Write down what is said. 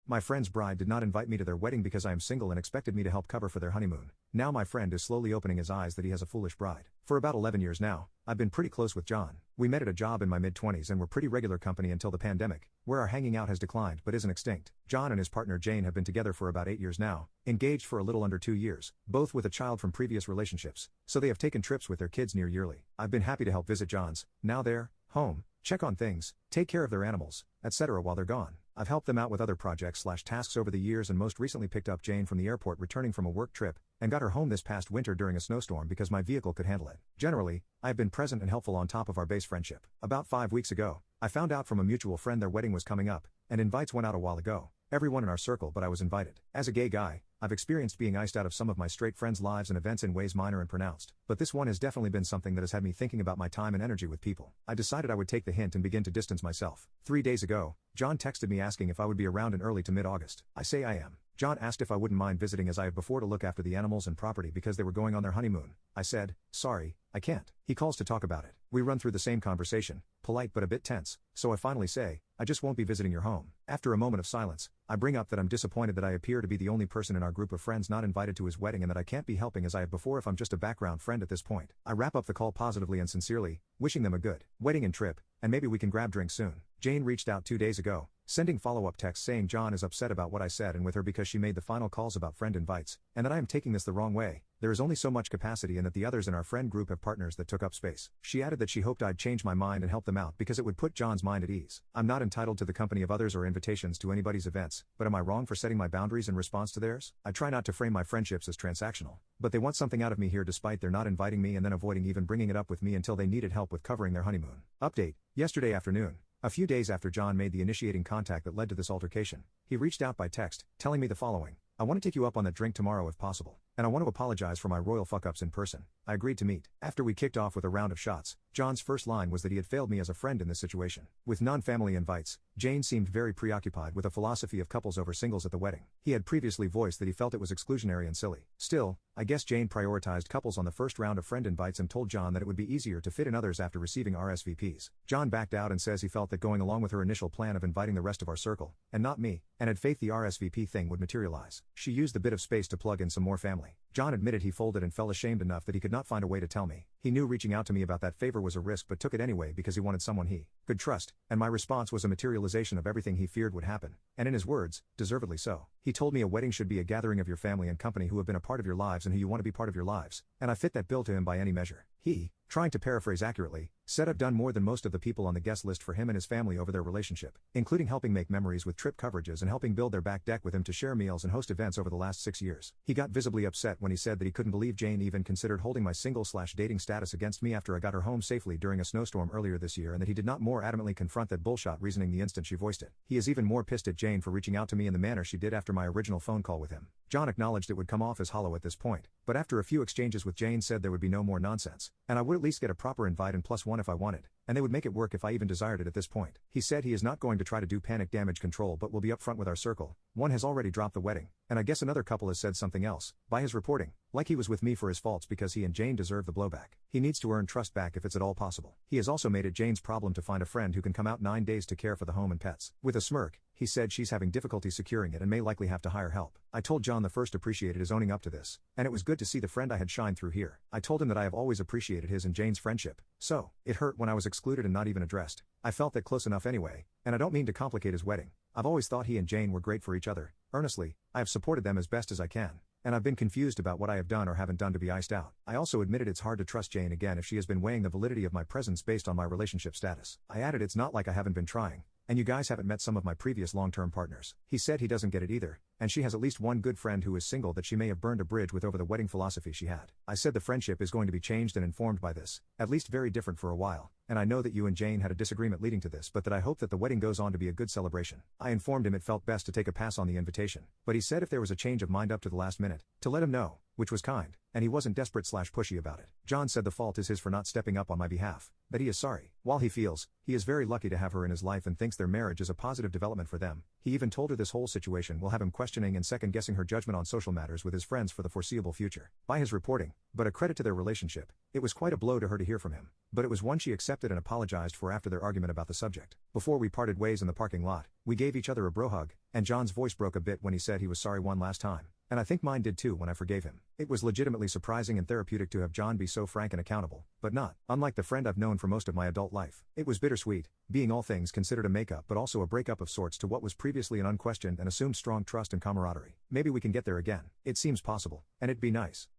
My friend's bride did not invite me to their wedding because I am single and expected me to help cover for their honeymoon. Now my friend is slowly opening his eyes that he has a foolish bride. For about 11 years now, I've been pretty close with John. We met at a job in my mid-20s and were pretty regular company until the pandemic, where our hanging out has declined but isn't extinct. John and his partner Jane have been together for about 8 years now, engaged for a little under 2 years, both with a child from previous relationships, so they have taken trips with their kids near yearly. I've been happy to help visit John's, now their, home, check on things, take care of their animals, etc. while they're gone. I've helped them out with other projects/tasks over the years and most recently picked up Jane from the airport returning from a work trip, and got her home this past winter during a snowstorm because my vehicle could handle it. Generally, I have been present and helpful on top of our base friendship. About 5 weeks ago, I found out from a mutual friend their wedding was coming up, and invites went out a while ago. Everyone in our circle but I was invited. As a gay guy, I've experienced being iced out of some of my straight friends' lives and events in ways minor and pronounced, but this one has definitely been something that has had me thinking about my time and energy with people. I decided I would take the hint and begin to distance myself. 3 days ago, John texted me asking if I would be around in early to mid-August. I say I am. John asked if I wouldn't mind visiting as I have before to look after the animals and property because they were going on their honeymoon. I said, sorry, I can't. He calls to talk about it. We run through the same conversation, polite but a bit tense, so I finally say, I just won't be visiting your home. After a moment of silence, I bring up that I'm disappointed that I appear to be the only person in our group of friends not invited to his wedding and that I can't be helping as I have before if I'm just a background friend at this point. I wrap up the call positively and sincerely, wishing them a good wedding and trip, and maybe we can grab drinks soon. Jane reached out 2 days ago, sending follow-up texts saying John is upset about what I said and with her because she made the final calls about friend invites, and that I am taking this the wrong way. There is only so much capacity and that the others in our friend group have partners that took up space. She added that she hoped I'd change my mind and help them out because it would put John's mind at ease. I'm not entitled to the company of others or invitations to anybody's events, but am I wrong for setting my boundaries in response to theirs? I try not to frame my friendships as transactional, but they want something out of me here despite their not inviting me and then avoiding even bringing it up with me until they needed help with covering their honeymoon. Update, yesterday afternoon. A few days after John made the initiating contact that led to this altercation, he reached out by text, telling me the following. I want to take you up on that drink tomorrow if possible, and I want to apologize for my royal fuck-ups in person. I agreed to meet. After we kicked off with a round of shots, John's first line was that he had failed me as a friend in this situation. With non-family invites, Jane seemed very preoccupied with a philosophy of couples over singles at the wedding. He had previously voiced that he felt it was exclusionary and silly. Still, I guess Jane prioritized couples on the first round of friend invites and told John that it would be easier to fit in others after receiving RSVPs. John backed out and says he felt that going along with her initial plan of inviting the rest of our circle, and not me, and had faith the RSVP thing would materialize. She used the bit of space to plug in some more family. John admitted he folded and felt ashamed enough that he could not find a way to tell me. He knew reaching out to me about that favor was a risk but took it anyway because he wanted someone he could trust, and my response was a materialization of everything he feared would happen, and in his words, deservedly so. He told me a wedding should be a gathering of your family and company who have been a part of your lives and who you want to be part of your lives, and I fit that bill to him by any measure. He, trying to paraphrase accurately, said I've done more than most of the people on the guest list for him and his family over their relationship, including helping make memories with trip coverages and helping build their back deck with him to share meals and host events over the last 6 years. He got visibly upset when he said that he couldn't believe Jane even considered holding my single/dating status against me after I got her home safely during a snowstorm earlier this year and that he did not more adamantly confront that bullshit reasoning the instant she voiced it. He is even more pissed at Jane for reaching out to me in the manner she did after my original phone call with him. John acknowledged it would come off as hollow at this point, but after a few exchanges with Jane said there would be no more nonsense, and I would at least get a proper invite and +1 if I wanted, and they would make it work if I even desired it at this point. He said he is not going to try to do panic damage control but will be upfront with our circle. One has already dropped the wedding, and I guess another couple has said something else, by his reporting, like he was with me for his faults because he and Jane deserve the blowback. He needs to earn trust back if it's at all possible. He has also made it Jane's problem to find a friend who can come out 9 days to care for the home and pets. With a smirk, he said she's having difficulty securing it and may likely have to hire help. I told John the first appreciated his owning up to this, and it was good to see the friend I had shine through here. I told him that I have always appreciated his and Jane's friendship, so it hurt when I was excluded and not even addressed. I felt that close enough anyway, and I don't mean to complicate his wedding. I've always thought he and Jane were great for each other. Earnestly, I have supported them as best as I can, and I've been confused about what I have done or haven't done to be iced out. I also admitted it's hard to trust Jane again if she has been weighing the validity of my presence based on my relationship status. I added it's not like I haven't been trying, and you guys haven't met some of my previous long-term partners. He said he doesn't get it either, and she has at least one good friend who is single that she may have burned a bridge with over the wedding philosophy she had. I said the friendship is going to be changed and informed by this, at least very different for a while, and I know that you and Jane had a disagreement leading to this but that I hope that the wedding goes on to be a good celebration. I informed him it felt best to take a pass on the invitation, but he said if there was a change of mind up to the last minute, to let him know. which was kind, and he wasn't desperate/pushy about it. John said the fault is his for not stepping up on my behalf, that he is sorry. While he feels, he is very lucky to have her in his life and thinks their marriage is a positive development for them, he even told her this whole situation will have him questioning and second-guessing her judgment on social matters with his friends for the foreseeable future. By his reporting, but a credit to their relationship, it was quite a blow to her to hear from him, but it was one she accepted and apologized for after their argument about the subject. Before we parted ways in the parking lot, we gave each other a bro hug, and John's voice broke a bit when he said he was sorry one last time. And I think mine did too when I forgave him. It was legitimately surprising and therapeutic to have John be so frank and accountable, but not unlike the friend I've known for most of my adult life. It was bittersweet, being all things considered a makeup but also a breakup of sorts to what was previously an unquestioned and assumed strong trust and camaraderie. Maybe we can get there again. It seems possible, and it'd be nice.